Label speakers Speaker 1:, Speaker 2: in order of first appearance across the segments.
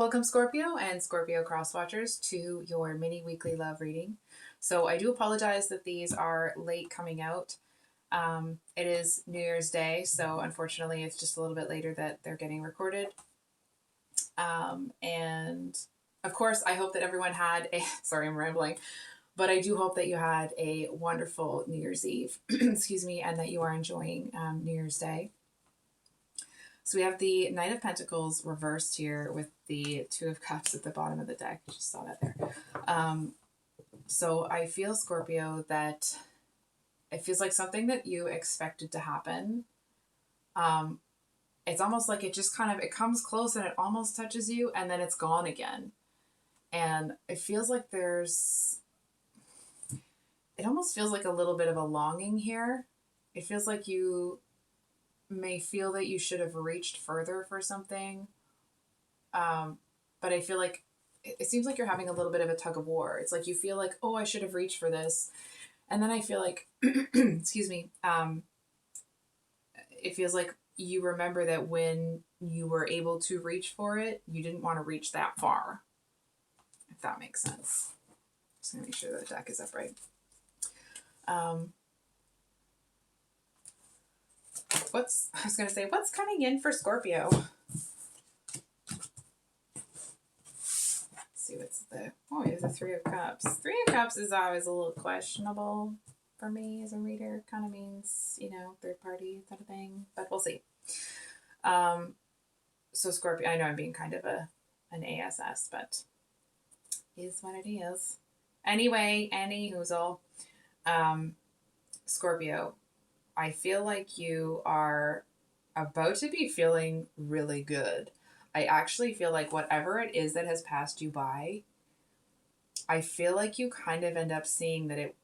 Speaker 1: Welcome, Scorpio and Scorpio cross watchers, to your mini weekly love reading. So I do apologize that these are late coming out. It is New Year's Day, so unfortunately it's just a little bit later that they're getting recorded. And of course, I hope that everyone had a, sorry, I'm rambling, but I do hope that you had a wonderful New Year's Eve, excuse me, and that you are enjoying New Year's Day. So we have the Knight of Pentacles reversed here with the Two of Cups at the bottom of the deck. You just saw that there. So I feel, Scorpio, that it feels like something that you expected to happen. It's almost like it just kind of, it comes close and it almost touches you and then it's gone again. And it feels like it almost feels like a little bit of a longing here. It feels like you may feel that you should have reached further for something. But I feel like it seems like you're having a little bit of a tug of war. It's like you feel like, oh, I should have reached for this. And then I feel like, excuse me, it feels like you remember that when you were able to reach for it, you didn't want to reach that far, if that makes sense. Just going to make sure the deck is upright. What's coming in for Scorpio? See what's we have the Three of Cups. Three of Cups is always a little questionable for me as a reader. Kind of means, third party type of thing, but we'll see. So Scorpio, I know I'm being kind of an ASS, but is what it is. Anyway, Scorpio, I feel like you are about to be feeling really good. I actually feel like whatever it is that has passed you by, I feel like you kind of end up seeing that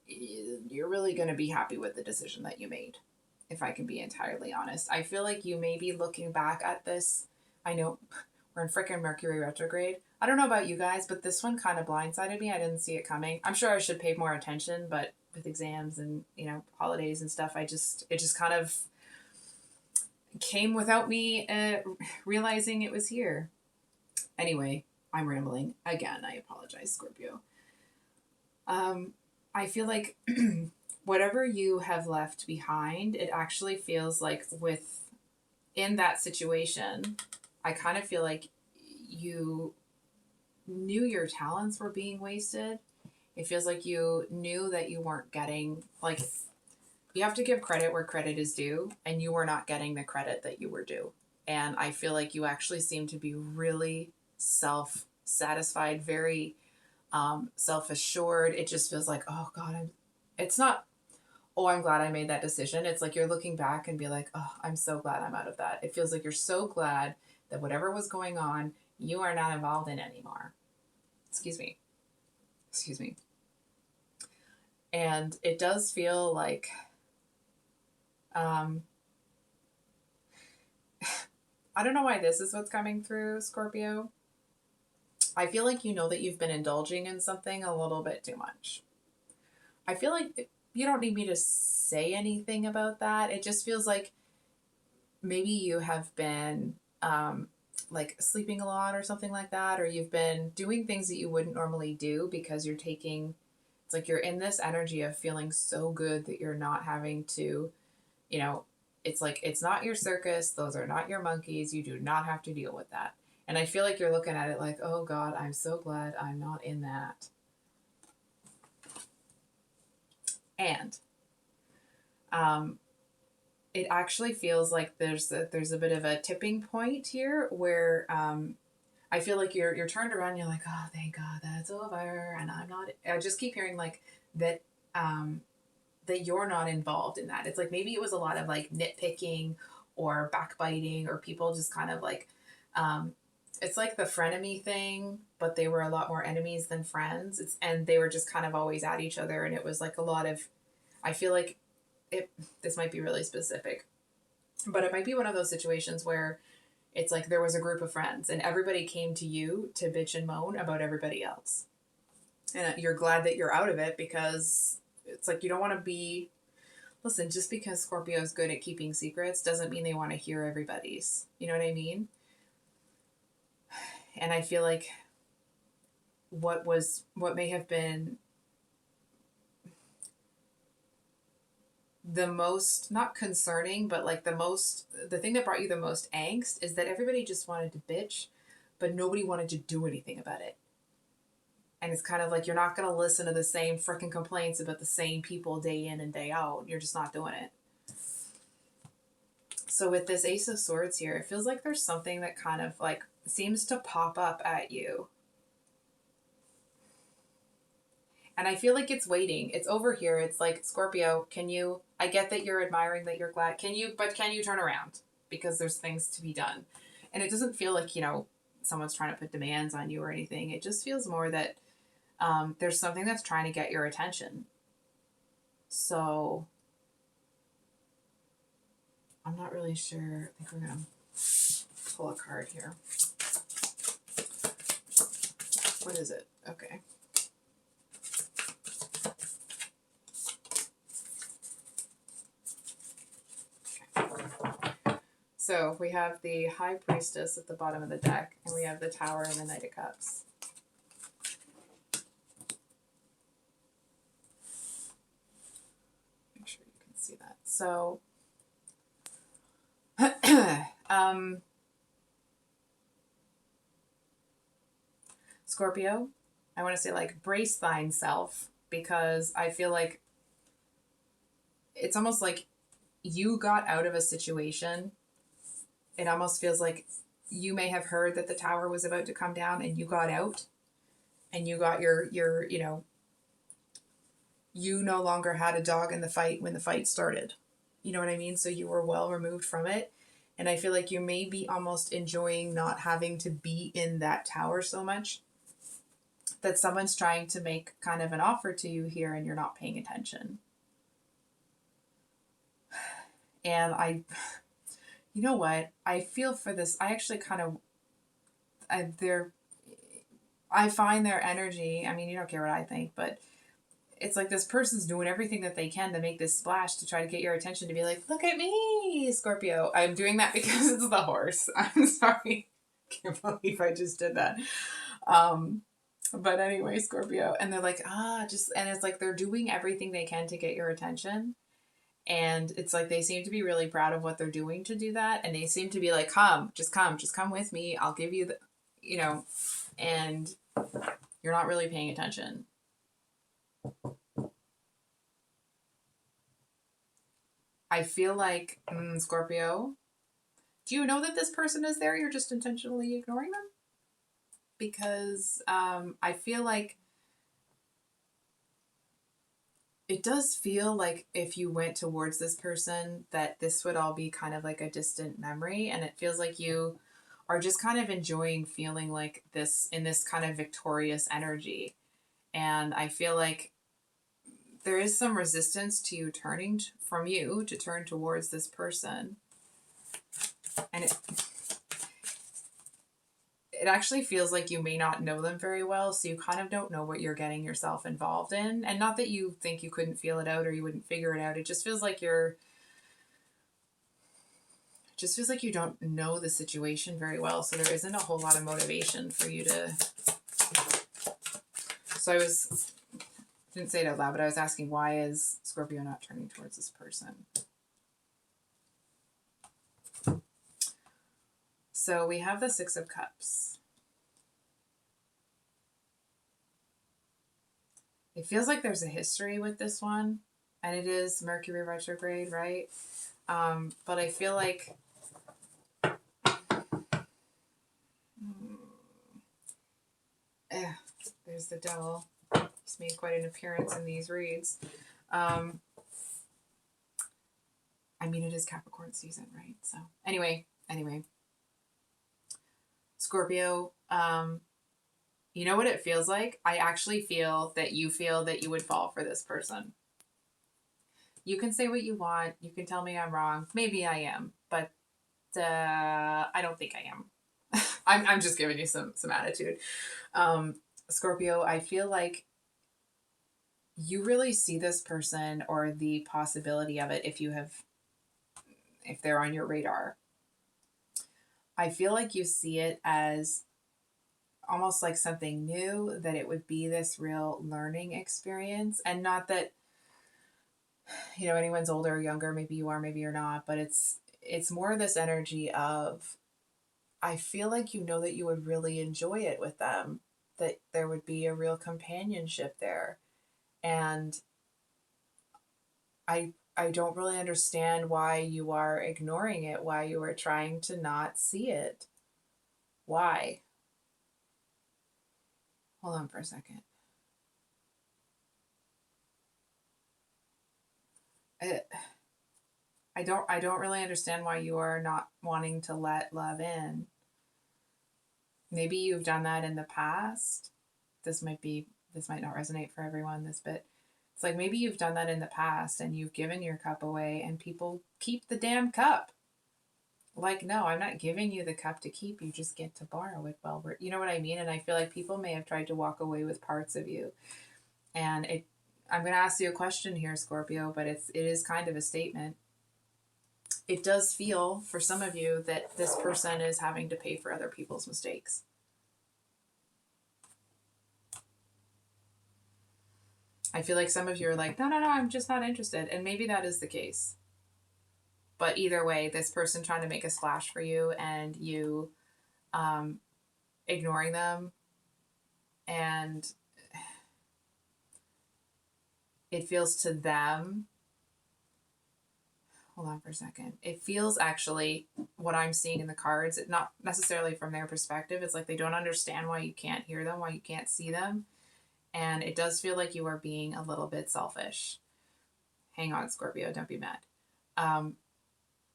Speaker 1: you're really going to be happy with the decision that you made, if I can be entirely honest. I feel like you may be looking back at this. I know we're in frickin' Mercury retrograde. I don't know about you guys, but this one kind of blindsided me. I didn't see it coming. I'm sure I should pay more attention, but with exams and, holidays and stuff, it just kind of came without me realizing it was here. Anyway, I'm rambling again. I apologize, Scorpio. I feel like whatever you have left behind, it actually feels like in that situation, I kind of feel like you knew your talents were being wasted. It feels like you knew that you weren't getting, you have to give credit where credit is due, and you were not getting the credit that you were due. And I feel like you actually seem to be really self-satisfied, very self-assured. It just feels like, oh God, it's not, oh, I'm glad I made that decision. It's like you're looking back and be like, oh, I'm so glad I'm out of that. It feels like you're so glad that whatever was going on, you are not involved in anymore. Excuse me. And it does feel like, I don't know why this is what's coming through, Scorpio. I feel like you know that you've been indulging in something a little bit too much. I feel like you don't need me to say anything about that. It just feels like maybe you have been sleeping a lot or something like that, or you've been doing things that you wouldn't normally do because it's like you're in this energy of feeling so good that you're not having to, it's like, it's not your circus. Those are not your monkeys. You do not have to deal with that. And I feel like you're looking at it like, oh God, I'm so glad I'm not in that. And it actually feels like there's a bit of a tipping point here where I feel like you're turned around and you're like, oh, thank God that's over. And I just keep hearing like that, that you're not involved in that. It's like, maybe it was a lot of like nitpicking or backbiting, or people just kind of like, it's like the frenemy thing, but they were a lot more enemies than friends. And they were just kind of always at each other. And it was like a lot of, I feel like this might be really specific, but it might be one of those situations where it's like there was a group of friends and everybody came to you to bitch and moan about everybody else. And you're glad that you're out of it, because it's like you don't want to be, listen, just because Scorpio is good at keeping secrets doesn't mean they want to hear everybody's. You know what I mean? And I feel like what may have been the most, not concerning, but like the thing that brought you the most angst is that everybody just wanted to bitch, but nobody wanted to do anything about it. And it's kind of like, you're not going to listen to the same freaking complaints about the same people day in and day out. You're just not doing it. So with this Ace of Swords here, it feels like there's something that kind of like seems to pop up at you. And I feel like it's waiting. It's over here. It's like, Scorpio, I get that you're admiring, that you're glad. Can you turn around? Because there's things to be done. And it doesn't feel like, someone's trying to put demands on you or anything. It just feels more that there's something that's trying to get your attention. So I'm not really sure. I think we're going to pull a card here. What is it? Okay. So we have the High Priestess at the bottom of the deck, and we have the Tower and the Knight of Cups. Make sure you can see that. So, Scorpio, I want to say like brace thine self, because I feel like it's almost like you got out of a situation. It almost feels like you may have heard that the tower was about to come down and you got out and you got your you no longer had a dog in the fight when the fight started. You know what I mean? So you were well removed from it. And I feel like you may be almost enjoying not having to be in that tower so much, that someone's trying to make kind of an offer to you here and you're not paying attention. And you know what? I feel for this. I actually kind of, I find their energy. I mean, you don't care what I think, but it's like this person's doing everything that they can to make this splash to try to get your attention, to be like, look at me, Scorpio. I'm doing that because it's the horse. I'm sorry. Can't believe I just did that. But anyway, Scorpio. And they're like, and it's like they're doing everything they can to get your attention. And it's like they seem to be really proud of what they're doing to do that. And they seem to be like, just come with me. I'll give you and you're not really paying attention. I feel like, Scorpio, do you know that this person is there? You're just intentionally ignoring them? Because I feel like it does feel like if you went towards this person, that this would all be kind of like a distant memory. And it feels like you are just kind of enjoying feeling like this, in this kind of victorious energy. And I feel like there is some resistance to you turning from you to turn towards this person. And it actually feels like you may not know them very well, so you kind of don't know what you're getting yourself involved in. And not that you think you couldn't feel it out or you wouldn't figure it out. It just feels like you don't know the situation very well, so there isn't a whole lot of motivation for you to. So didn't say it out loud, but I was asking, why is Scorpio not turning towards this person? So we have the Six of Cups. It feels like there's a history with this one, and it is Mercury retrograde, right? But I feel like there's the Devil. He's made quite an appearance in these reads. I mean, it is Capricorn season, right? So anyway. Scorpio, you know what it feels like? I actually feel that you would fall for this person. You can say what you want. You can tell me I'm wrong. Maybe I am, but I don't think I am. I'm just giving you some attitude. Scorpio, I feel like you really see this person, or the possibility of it, if they're on your radar. I feel like you see it as almost like something new, that it would be this real learning experience. And not that, you know, anyone's older or younger, maybe you are, maybe you're not, but it's more this energy of, I feel like you know that you would really enjoy it with them, that there would be a real companionship there. And I don't really understand why you are ignoring it, why you are trying to not see it. Why? Hold on for a second. I, I don't really understand why you are not wanting to let love in. Maybe you've done that in the past. This might be, this might not resonate for everyone, this bit. It's like maybe you've done that in the past and you've given your cup away and people keep the damn cup. Like, no, I'm not giving you the cup to keep. You just get to borrow it while we're, you know what I mean? And I feel like people may have tried to walk away with parts of you. And I'm going to ask you a question here, Scorpio, but it is kind of a statement. It does feel for some of you that this person is having to pay for other people's mistakes. I feel like some of you are like, no, I'm just not interested. And maybe that is the case. But either way, this person trying to make a splash for you and you ignoring them, and it feels to them, hold on for a second, it feels actually, what I'm seeing in the cards, it not necessarily from their perspective, it's like they don't understand why you can't hear them, why you can't see them. And it does feel like you are being a little bit selfish. Hang on, Scorpio, don't be mad.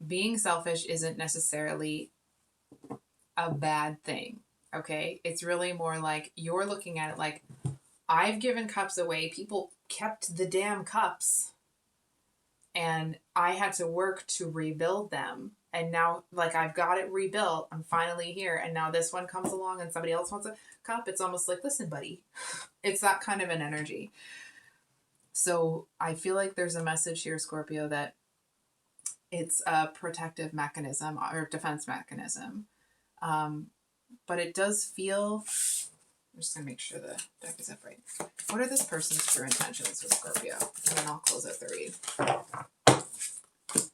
Speaker 1: Being selfish isn't necessarily a bad thing, okay? It's really more like you're looking at it like, I've given cups away, people kept the damn cups, and I had to work to rebuild them. And now, like, I've got it rebuilt, I'm finally here, and now this one comes along and somebody else wants a cup. It's almost like, listen, buddy. It's that kind of an energy. So I feel like there's a message here, Scorpio, that it's a protective mechanism or defense mechanism. But it does feel, I'm just going to make sure the deck is upright. What are this person's true intentions with Scorpio? And then I'll close out the read.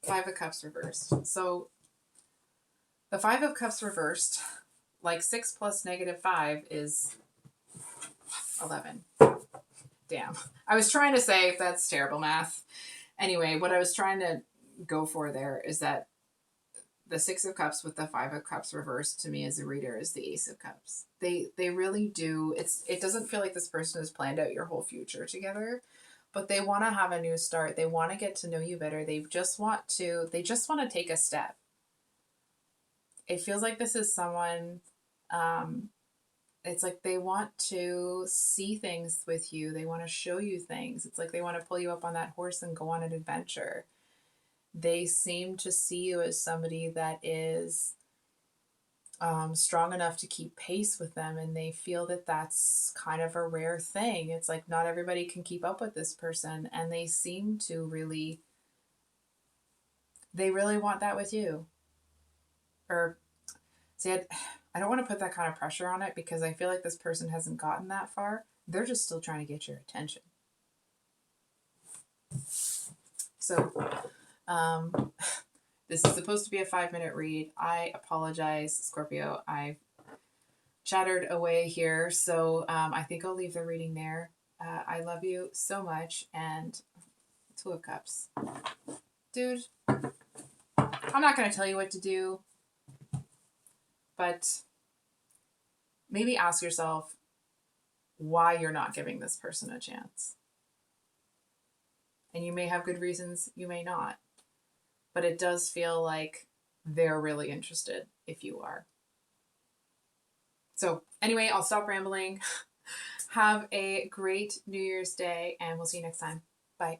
Speaker 1: Five of Cups reversed. So the Five of Cups reversed, like 6 plus -5 is 11. Damn. I was trying to say, that's terrible math. Anyway, what I was trying to go for there is that the 6 of Cups with the 5 of Cups reversed to me as a reader is the Ace of Cups. They really do. It doesn't feel like this person has planned out your whole future together, but they want to have a new start. They want to get to know you better. They just want to take a step. It feels like this is someone, it's like they want to see things with you. They want to show you things. It's like they want to pull you up on that horse and go on an adventure. They seem to see you as somebody that is strong enough to keep pace with them, and they feel that that's kind of a rare thing. It's like not everybody can keep up with this person, and they seem to really want that with you. Or see, I don't want to put that kind of pressure on it because I feel like this person hasn't gotten that far. They're just still trying to get your attention. So this is supposed to be a 5-minute read. I apologize, Scorpio. I chattered away here. So I think I'll leave the reading there. I love you so much. And 2 of Cups. Dude, I'm not going to tell you what to do, but maybe ask yourself why you're not giving this person a chance. And you may have good reasons, you may not. But it does feel like they're really interested if you are. So anyway, I'll stop rambling. Have a great New Year's Day, and we'll see you next time. Bye.